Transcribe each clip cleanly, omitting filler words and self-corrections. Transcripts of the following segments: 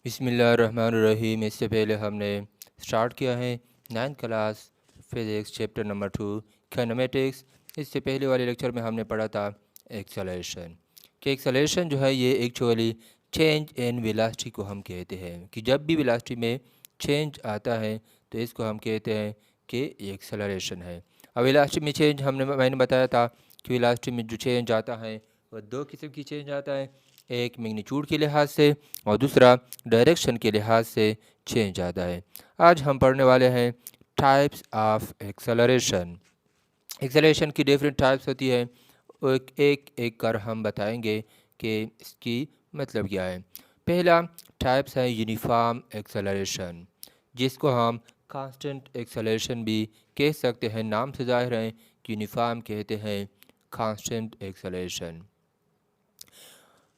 बिस्मिल्लाहिर्रहमानिर्रहीम। इससे पहले हमने स्टार्ट किया है 9th class physics chapter number 2 kinematics. इससे पहले वाले लेक्चर में हमने पढ़ा था एक्सेलरेशन कि एक्सेलरेशन जो है ये एक्चुअली चेंज इन वेलोसिटी को हम कहते हैं कि जब भी वेलोसिटी में चेंज आता है तो इसको हम कहते हैं कि एक्सेलरेशन है। अब वेलोसिटी में चेंज मैंने बताया था कि वेलोसिटी में जो चेंज आता है वह दो किस्म की चेंज आता है, एक मैग्नीट्यूड के लिहाज से और दूसरा डायरेक्शन के लिहाज से चेंज आता है। आज हम पढ़ने वाले हैं टाइप्स ऑफ एक्सेलरेशन। एक्सेलरेशन की डिफरेंट टाइप्स होती है, एक कर हम बताएंगे कि इसकी मतलब क्या है। पहला टाइप्स है यूनिफॉर्म एक्सेलरेशन, जिसको हम कांस्टेंट एक्सेलरेशन भी कह सकते हैं। नाम से जाहिर है कि यूनिफॉर्म कहते हैं constant acceleration.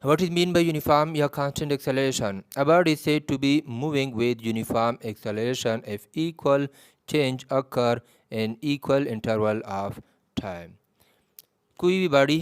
What is mean by uniform या constant acceleration? A bird is said to be moving with uniform acceleration if equal change occur in equal interval of time. कोई भी बाड़ी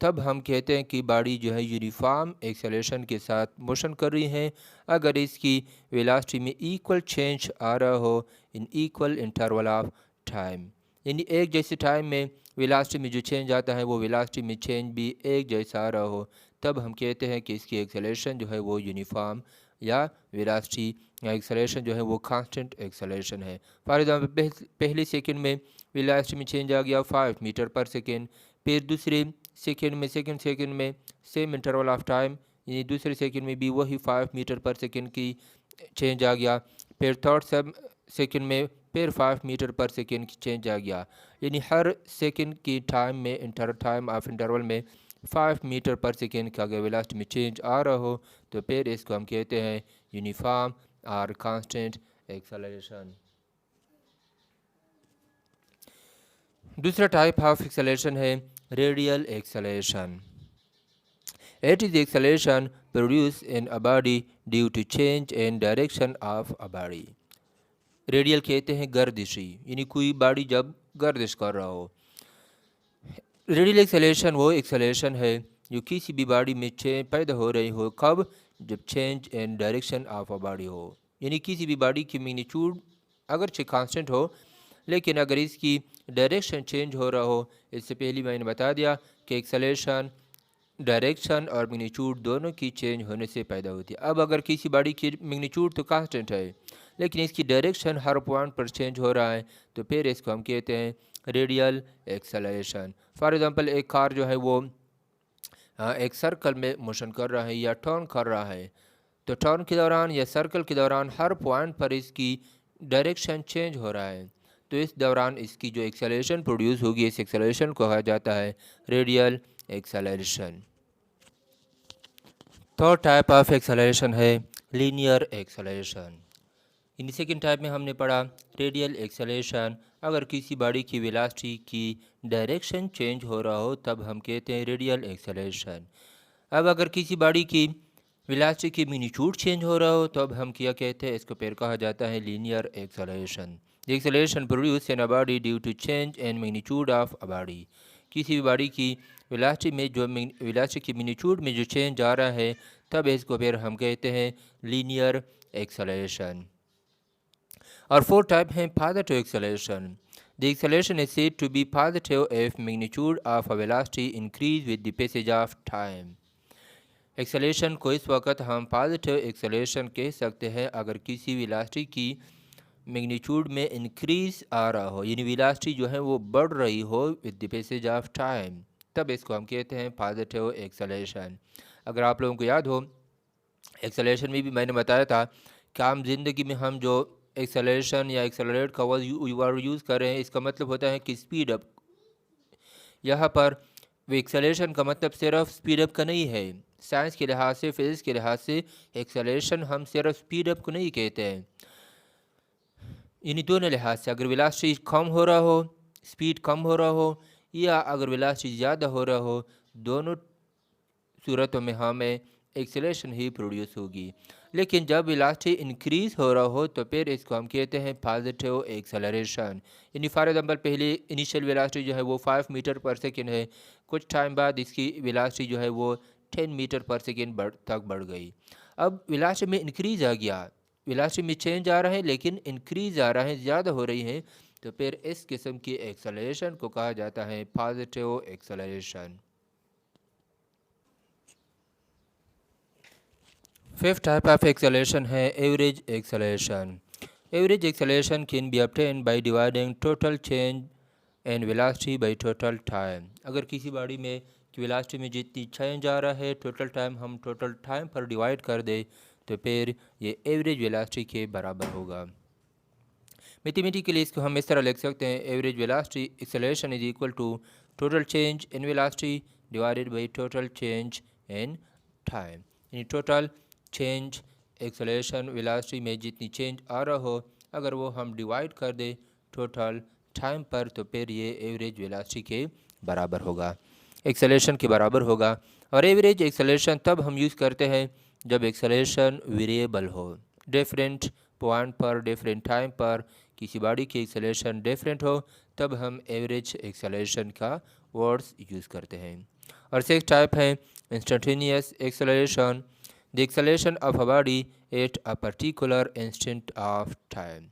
तब हम कहते हैं कि बाड़ी जो है यूनिफॉर्म एक्सेलरेशन के साथ मोशन कर रही है अगर इसकी वेलोसिटी में इक्वल चेंज आ रहा हो in equal interval of time. यानी एक जैसे टाइम में वेलोसिटी में जो चेंज आता है वो वेलोसिटी में चेंज भी एक जैसा आ रहा हो, तब हम कहते हैं कि इसकी एक्सेलरेशन जो है वो यूनिफॉर्म या वेलोसिटी या एक्सेलरेशन जो है वो कांस्टेंट एक्सेलरेशन है। फॉर एग्जांपल पहले सेकंड में वेलोसिटी में चेंज आ गया 5 मीटर पर सेकंड, फिर दूसरे सेकंड में सेम इंटरवल ऑफ टाइम यानी दूसरे सेकंड में भी वही 5 मीटर पर सेकंड की चेंज आ गया, फिर थर्ड सेकंड में फिर 5 मीटर पर सेकंड की चेंज आ गया। यानी हर सेकंड की टाइम में टाइम ऑफ इंटरवल में 5 मीटर पर सेकंड का अगर वेलोसिटी में चेंज आ रहा हो तो फिर इसको हम कहते हैं यूनिफॉर्म और कांस्टेंट एक्सेलरेशन। दूसरा टाइप ऑफ एक्सेलरेशन है radial acceleration. It is the acceleration produced in a body due to change in direction of a body. Radial कहते हैं गर्दिशी, यानी कोई बॉडी जब गर्दिश कर रहा हो। रेडियल एक्सेलरेशन वो एक्सेलरेशन है जो किसी भी बॉडी में चेंज पैदा हो रही हो, कब? जब change in direction of a body हो। यानी किसी भी बॉडी की मैग्नीट्यूड अगरचे कांस्टेंट हो लेकिन अगर इसकी डायरेक्शन चेंज हो रहा हो, इससे पहले मैंने बता दिया कि एक्सेलरेशन डायरेक्शन और मैग्नीट्यूड दोनों की चेंज होने से पैदा होती है। अब अगर किसी बॉडी की मैग्नीट्यूड तो कांस्टेंट है लेकिन इसकी डायरेक्शन हर पॉइंट पर चेंज हो रहा है तो फिर इसको हम कहते हैं रेडियल एक्सेलरेशन। फॉर एग्जांपल एक कार जो है वो एक सर्कल में मोशन कर रहा है या टर्न कर रहा है, तो टर्न के दौरान या सर्कल के दौरान हर पॉइंट पर इसकी डायरेक्शन चेंज हो रहा है, तो इस दौरान इसकी जो एक्सेलरेशन प्रोड्यूस होगी इस एक्सेलरेशन को कहा जाता है radial acceleration. Third type of acceleration है लीनियर एक्सेलरेशन। इन सेकेंड टाइप में हमने पढ़ा रेडियल एक्सेलरेशन, अगर किसी बॉडी की वेलोसिटी की डायरेक्शन चेंज हो रहा हो तब हम कहते हैं रेडियल एक्सेलरेशन। अब अगर किसी बॉडी की वेलोसिटी की मैग्नीट्यूड चेंज हो रहा हो तो अब हम क्या कहते हैं, इसको फिर कहा जाता है linear acceleration. The acceleration produce in a body due to change in magnitude of a body. किसी भी बॉडी की वेलोसिटी में जो वेलोसिटी की मैग्नीट्यूड में जो चेंज आ रहा है तब इसको फिर हम कहते हैं लीनियर एक्सेलरेशन। और फोर्थ टाइप है positive acceleration. The acceleration is said to be positive if magnitude of a velocity increase with the passage of time. Acceleration को इस वक्त हम पॉजिटिव एक्सेलरेशन कह सकते हैं अगर किसी वेलोसिटी की मैग्नीट्यूड में इंक्रीज आ रहा हो, यानी वेलोसिटी जो है वो बढ़ रही हो with the passage of time, तब इसको हम कहते हैं पॉजिटिव एक्सेलरेशन। अगर आप लोगों को याद हो एक्सेलरेशन में भी मैंने बताया था कि आम जिंदगी में हम जो एक्सेलरेशन या एक्सेलरेट का वर्ड यूज़ कर रहे हैं इसका मतलब होता है कि स्पीड अप। यहाँ पर एक्सेलरेशन का मतलब सिर्फ स्पीड अप का नहीं है। साइंस के लिहाज से, फिजिक्स के लिहाज से एक्सेलरेशन हम सिर्फ स्पीड अप को नहीं कहते हैं, यानी दोनों लिहाज से। अगर वेलोसिटी कम हो रहा हो, स्पीड कम हो रहा हो, या अगर वेलोसिटी ज़्यादा हो रहा हो, दोनों सूरतों में हमें एक्सेलरेशन ही प्रोड्यूस होगी। लेकिन जब वेलोसिटी इंक्रीज हो रहा हो तो फिर इसको हम कहते हैं पॉजिटिव एक्सेलरेशन। यानी फॉर एग्जांपल पहले इनिशियल वेलोसिटी जो है वो 5 मीटर पर सेकंड है, कुछ टाइम बाद इसकी वेलोसिटी जो है वो 10 मीटर पर सेकंड तक बढ़ गई। अब वेलोसिटी में इंक्रीज आ गया, वेलोसिटी में चेंज आ रहा है लेकिन इंक्रीज आ रहा है, ज़्यादा हो रही है, तो फिर इस किस्म की एक्सेलरेशन को कहा जाता है positive acceleration. Fifth type of acceleration है average acceleration. Average acceleration can be obtained by dividing total change in velocity by total time। अगर किसी बॉडी में की वेलोसिटी में जितनी चेंज आ रहा है टोटल टाइम हम टोटल टाइम पर डिवाइड कर दे तो फिर ये एवरेज वेलोसिटी के बराबर होगा। मैथमेटिकली इसको हम इस तरह लिख सकते हैं, average velocity acceleration is equal to total change in velocity divided by total change in time. यानी टोटल चेंज एक्सेलरेशन वेलोसिटी में जितनी चेंज आ रहा हो अगर वो हम डिवाइड कर दे टोटल टाइम पर तो फिर ये एवरेज वेलोसिटी के बराबर होगा, एक्सेलरेशन के बराबर होगा। और एवरेज एक्सेलरेशन तब हम यूज़ करते हैं जब एक्सेलरेशन वेरिएबल हो, डिफरेंट पॉइंट पर डिफरेंट टाइम पर किसी बॉडी की एक्सेलरेशन डिफरेंट हो तब हम एवरेज एक्सेलरेशन का वर्ड्स यूज़ करते हैं। और सिक्स टाइप है instantaneous acceleration, the acceleration of a body at a particular instant of time.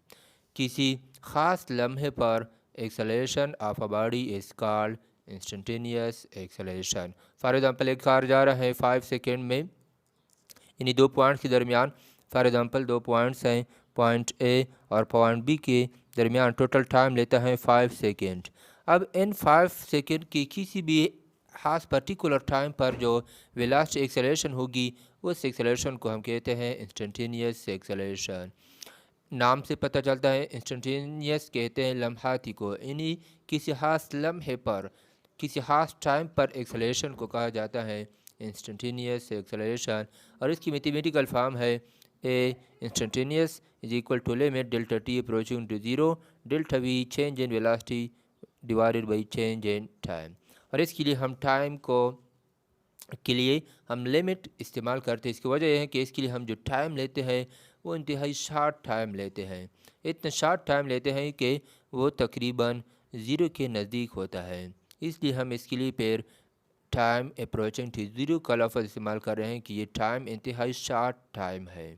किसी ख़ास लम्हे पर acceleration of a body is called instantaneous acceleration. For example एक कार जा रहा है 5 सेकेंड में, इन्हीं दो पॉइंट्स के दरमियान, फॉर एग्जांपल दो पॉइंट्स हैं, पॉइंट ए और पॉइंट बी के दरमियान टोटल टाइम लेता है 5 सेकेंड। अब इन 5 सेकेंड की किसी भी खास पर्टिकुलर टाइम पर जो वेलोसिटी एक्सेलरेशन होगी उस एक्सेलरेशन को हम कहते हैं इंस्टेंटेनियस एक्सेलरेशन। नाम से पता चलता है इंस्टेंटेनियस कहते हैं लम्हाती को, यानी किसी खास लम्हे पर किसी खास टाइम पर एक्सेलरेशन को कहा जाता है इंस्टेंटेनियस एक्सेलरेशन। और इसकी मैथमेटिकल फॉर्म है a instantaneous is equal to limit delta t approaching to zero delta v change in velocity divided by change in time. और इसके लिए हम टाइम को के लिए हम लिमिट इस्तेमाल करते हैं। इसकी वजह यह है कि इसके लिए हम जो टाइम लेते हैं वो इंतहाई शार्ट टाइम लेते हैं, इतना शार्ट टाइम लेते हैं कि वो तकरीबन ज़ीरो के नज़दीक होता है, इसलिए हम इसके लिए फिर टाइम अप्रोचिंग टू ज़ीरो का लफ्ज़ इस्तेमाल कर रहे हैं कि ये टाइम इंतहाई शार्ट टाइम है।